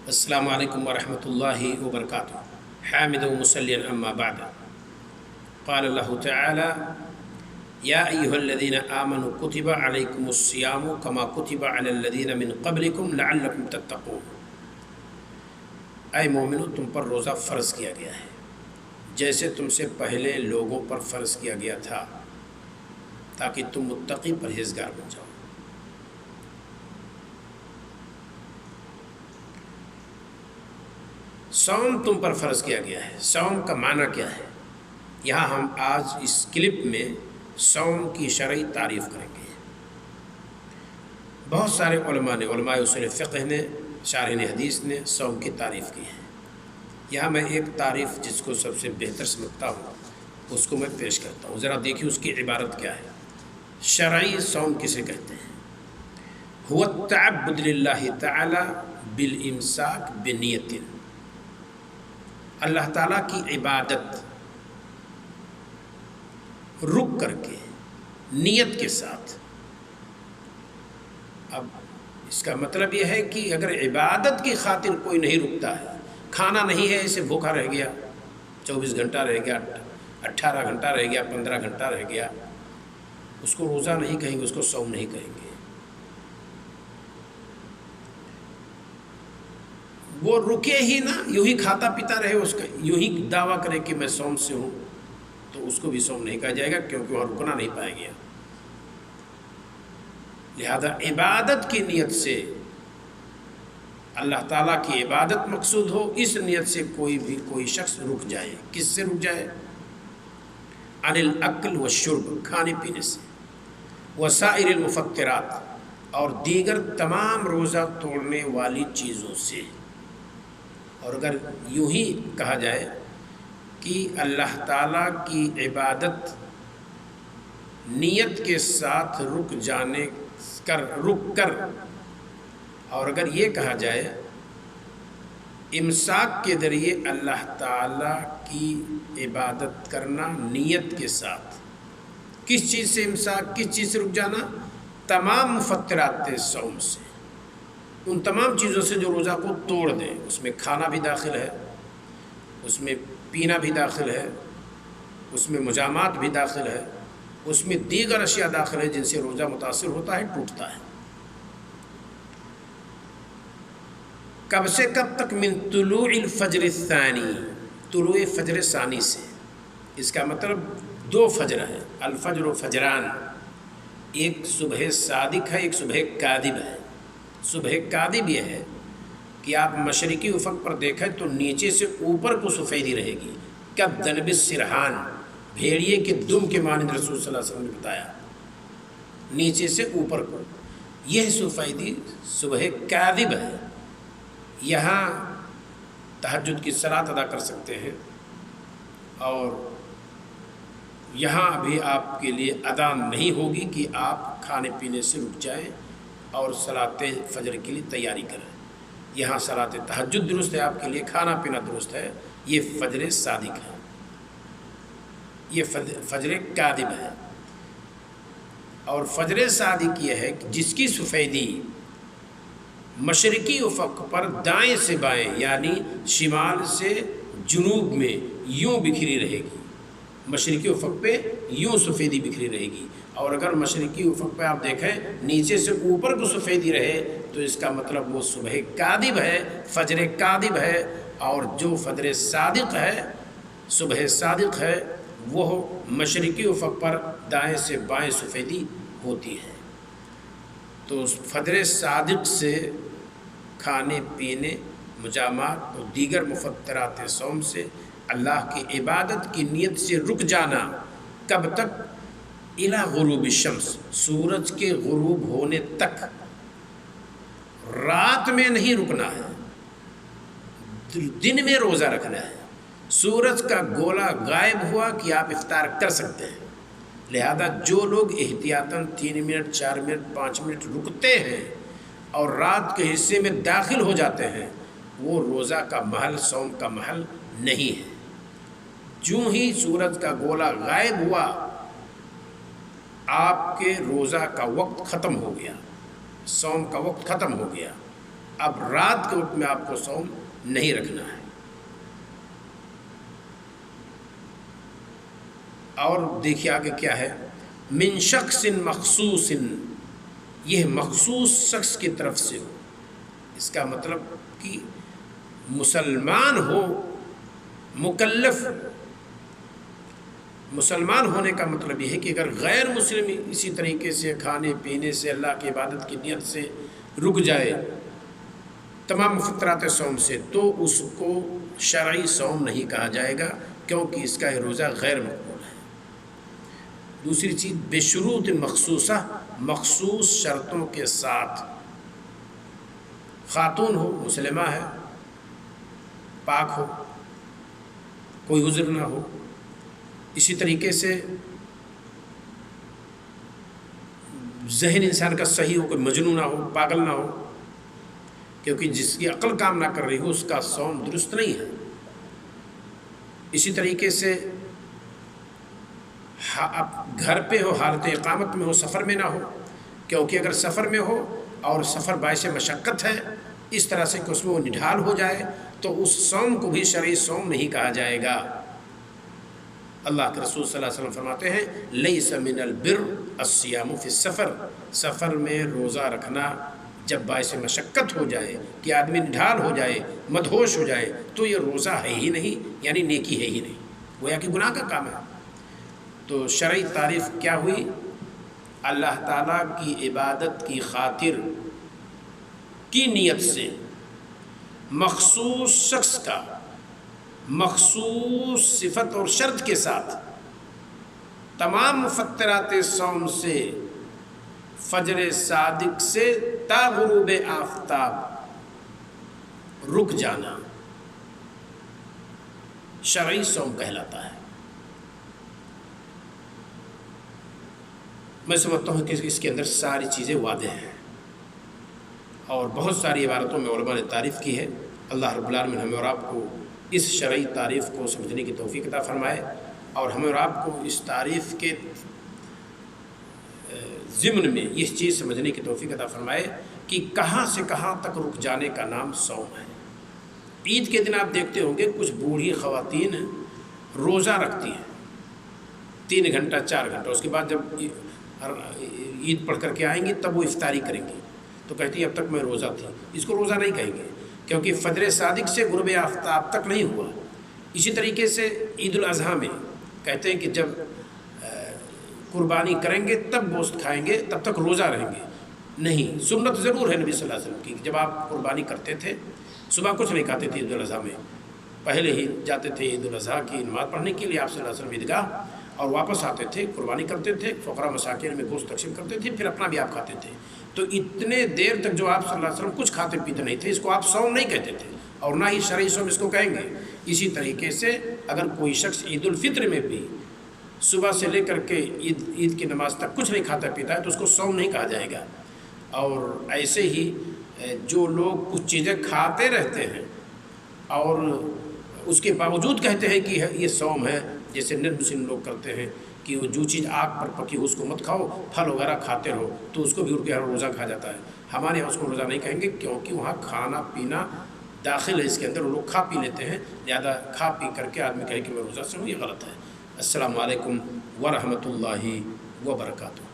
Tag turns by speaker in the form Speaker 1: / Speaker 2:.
Speaker 1: السلام علیکم ورحمۃ اللہ وبرکاتہ حامد و مسلین اما بعد قال اللہ تعالی یا ایہا الذین آمنوا کتب علیکم الصیام کما کتب علی الذین من قبلکم لعلکم تتقون۔ اے مومنو، تم پر روزہ فرض کیا گیا ہے جیسے تم سے پہلے لوگوں پر فرض کیا گیا تھا تاکہ تم متقی پرہیزگار بن جاؤ۔ صوم تم پر فرض کیا گیا ہے۔ صوم کا معنی کیا ہے؟ یہاں ہم آج اس کلپ میں صوم کی شرعی تعریف کریں گے۔ بہت سارے علماء اصول فقہ نے، شارحین حدیث نے صوم کی تعریف کی ہے۔ یہاں میں ایک تعریف جس کو سب سے بہتر سمجھتا ہوں اس کو میں پیش کرتا ہوں، ذرا دیکھیے اس کی عبارت کیا ہے۔ شرعی صوم کسے کہتے ہیں؟ هو التعبد للہ تعالی بالامساک بنیت، اللہ تعالیٰ کی عبادت رک کر کے نیت کے ساتھ۔ اب اس کا مطلب یہ ہے کہ اگر عبادت کی خاطر کوئی نہیں رکتا ہے، کھانا نہیں ہے اسے بھوکا رہ گیا، 24 گھنٹہ رہ گیا، 18 گھنٹہ رہ گیا، 15 گھنٹہ رہ گیا، اس کو روزہ نہیں کہیں گے، اس کو صوم نہیں کہیں گے۔ وہ رکے ہی نہ، یوں ہی کھاتا پیتا رہے، اس کا یوں ہی دعویٰ کرے کہ میں صوم سے ہوں، تو اس کو بھی صوم نہیں کہا جائے گا، کیونکہ وہاں رکنا نہیں پائے گا۔ لہذا عبادت کی نیت سے اللہ تعالیٰ کی عبادت مقصود ہو، اس نیت سے کوئی شخص رک جائے۔ کس سے رک جائے؟ عن الاکل والشرب، کھانے پینے سے، وسائر المفطرات، اور دیگر تمام روزہ توڑنے والی چیزوں سے۔ اور اگر یوں ہی کہا جائے کہ اللہ تعالیٰ کی عبادت نیت کے ساتھ رک کر، اور اگر یہ کہا جائے امساک کے ذریعے اللہ تعالیٰ کی عبادت کرنا نیت کے ساتھ، کس چیز سے امساک، کس چیز سے رک جانا؟ تمام مفطرات صوم سے، ان تمام چیزوں سے جو روزہ کو توڑ دیں۔ اس میں کھانا بھی داخل ہے، اس میں پینا بھی داخل ہے، اس میں مجامات بھی داخل ہے، اس میں دیگر اشیاء داخل ہے جن سے روزہ متاثر ہوتا ہے، ٹوٹتا ہے۔ کب سے کب تک؟ من طلوع الفجر الثانی، طلوع فجر ثانی سے۔ اس کا مطلب 2 فجر ہے، الفجر و فجران، ایک صبح صادق ہے، ایک صبح کاذب ہے۔ صبح کاذب یہ ہے کہ آپ مشرقی افق پر دیکھیں تو نیچے سے اوپر کو سفیدی رہے گی، کب دنب السرحان، بھیڑیے کے دم کے مانند رسول صلی اللہ علیہ وسلم نے بتایا، نیچے سے اوپر کو، یہ سفیدی صبح کاذب ہے۔ یہاں تہجد کی صلاۃ ادا کر سکتے ہیں، اور یہاں بھی آپ کے لیے اذان نہیں ہوگی کہ آپ کھانے پینے سے رک جائیں اور صلاۃ فجر کے لیے تیاری کریں۔ یہاں صلاۃ تہجد درست ہے آپ کے لیے، کھانا پینا درست ہے۔ یہ فجر صادق ہے، یہ فجر کاذب ہے۔ اور فجر صادق یہ ہے کہ جس کی سفیدی مشرقی افق پر دائیں سے بائیں، یعنی شمال سے جنوب میں یوں بکھری رہے گی، مشرقی افق پہ یوں سفیدی بکھری رہے گی۔ اور اگر مشرقی افق پہ آپ دیکھیں نیچے سے اوپر کو سفیدی رہے تو اس کا مطلب وہ صبح کاذب ہے، فجر کاذب ہے۔ اور جو فجر صادق ہے، صبح صادق ہے، وہ مشرقی افق پر دائیں سے بائیں سفیدی ہوتی ہے۔ تو فجر صادق سے کھانے پینے، مجامات اور دیگر مفطرات صوم سے اللہ کی عبادت کی نیت سے رک جانا، کب تک؟ الی غروب الشمس، سورج کے غروب ہونے تک۔ رات میں نہیں رکنا ہے، دن میں روزہ رکھنا ہے۔ سورج کا گولا غائب ہوا کہ آپ افطار کر سکتے ہیں۔ لہذا جو لوگ احتیاطاً 3 منٹ، 4 منٹ، 5 منٹ رکتے ہیں اور رات کے حصے میں داخل ہو جاتے ہیں، وہ روزہ کا محل، صوم کا محل نہیں ہے۔ جو ہی سورج کا گولا غائب ہوا، آپ کے روزہ کا وقت ختم ہو گیا، صوم کا وقت ختم ہو گیا۔ اب رات کے وقت میں آپ کو صوم نہیں رکھنا ہے۔ اور دیکھیے آگے کیا ہے، من شخص مخصوص، یہ مخصوص شخص کی طرف سے ہو۔ اس کا مطلب کہ مسلمان ہو، مکلف۔ مسلمان ہونے کا مطلب یہ ہے کہ اگر غیر مسلم اسی طریقے سے کھانے پینے سے، اللہ کی عبادت کی نیت سے رک جائے تمام مفطرات صوم سے، تو اس کو شرعی صوم نہیں کہا جائے گا، کیونکہ اس کا یہ روزہ غیر مقبول ہے۔ دوسری چیز، بشروط مخصوصہ، مخصوص شرطوں کے ساتھ۔ خاتون ہو، مسلمہ ہے، پاک ہو، کوئی عذر نہ ہو۔ اسی طریقے سے ذہن انسان کا صحیح ہو، کوئی مجنون نہ ہو، پاگل نہ ہو، کیونکہ جس کی عقل کام نہ کر رہی ہو اس کا صوم درست نہیں ہے۔ اسی طریقے سے گھر پہ ہو، حالت اقامت میں ہو، سفر میں نہ ہو، کیونکہ اگر سفر میں ہو اور سفر باعث مشقت ہے اس طرح سے کہ اس میں وہ نڈھال ہو جائے تو اس صوم کو بھی شرعی صوم نہیں کہا جائے گا۔ اللہ کے رسول صلی اللہ علیہ وسلم فرماتے ہیں لیس من البر الصیام فی السفر، سفر میں روزہ رکھنا جب باعث مشقت ہو جائے کہ آدمی نڈھال ہو جائے، مدہوش ہو جائے، تو یہ روزہ ہے ہی نہیں، یعنی نیکی ہے ہی نہیں، گویا کہ گناہ کا کام ہے۔ تو شرعی تعریف کیا ہوئی؟ اللہ تعالیٰ کی عبادت کی خاطر کی نیت سے مخصوص شخص کا مخصوص صفت اور شرط کے ساتھ تمام مفطرات صوم سے فجر صادق سے تا غروب آفتاب رک جانا شرعی صوم کہلاتا ہے۔ میں سمجھتا ہوں کہ اس کے اندر ساری چیزیں واضح ہیں، اور بہت ساری عبارتوں میں علماء نے تعریف کی ہے۔ اللہ رب العالمین ہمیں اور آپ کو اس شرعی تعریف کو سمجھنے کی توفیق عطا فرمائے، اور ہمیں اور آپ کو اس تعریف کے ضمن میں یہ چیز سمجھنے کی توفیق عطا فرمائے کہ کہاں سے کہاں تک رک جانے کا نام صوم ہے۔ عید کے دن آپ دیکھتے ہوں گے کچھ بوڑھی خواتین روزہ رکھتی ہیں 3 گھنٹہ 4 گھنٹہ، اس کے بعد جب عید پڑھ کر کے آئیں گی تب وہ افطاری کریں گی، تو کہتی ہیں اب تک میں روزہ تھی۔ اس کو روزہ نہیں کہیں گے، کیونکہ فجر صادق سے غروب آفتاب تک نہیں ہوا۔ اسی طریقے سے عید الاضحیٰ میں کہتے ہیں کہ جب قربانی کریں گے تب گوشت کھائیں گے، تب تک روزہ رہیں گے۔ نہیں، سنت ضرور ہے نبی صلی اللہ علیہ وسلم کی، جب آپ قربانی کرتے تھے صبح کچھ نہیں کھاتے تھے، عید الاضحیٰ میں پہلے ہی جاتے تھے عید الاضحیٰ کی نماز پڑھنے کے لیے آپ صلی اللہ علیہ وسلم عیدگاہ، اور واپس آتے تھے، قربانی کرتے تھے، فقراء مساکین میں گوشت تقسیم کرتے تھے، پھر اپنا بھی آپ کھاتے تھے۔ تو اتنے دیر تک جو آپ صلی اللہ علیہ وسلم کچھ کھاتے پیتے نہیں تھے، اس کو آپ صوم نہیں کہتے تھے، اور نہ ہی شرعی صوم اس کو کہیں گے۔ اسی طریقے سے اگر کوئی شخص عید الفطر میں بھی صبح سے لے کر کے عید کی نماز تک کچھ نہیں کھاتا پیتا ہے تو اس کو صوم نہیں کہا جائے گا۔ اور ایسے ہی جو لوگ کچھ چیزیں کھاتے رہتے ہیں اور اس کے باوجود کہتے ہیں کہ یہ صوم ہے، جیسے نر مسلم لوگ کرتے ہیں کہ وہ جو چیز آگ پر پکی ہو اس کو مت کھاؤ، پھل وغیرہ کھاتے رہو، تو اس کو بھی ان کے یہاں روزہ کھا جاتا ہے۔ ہمارے یہاں اس کو روزہ نہیں کہیں گے، کیونکہ وہاں کھانا پینا داخل ہے اس کے اندر، وہ لوگ کھا پی لیتے ہیں، لہٰذا کھا پی کر کے آدمی کہے کہ میں روزہ سے ہوں، یہ غلط ہے۔ السلام علیکم ورحمۃ اللہ وبرکاتہ۔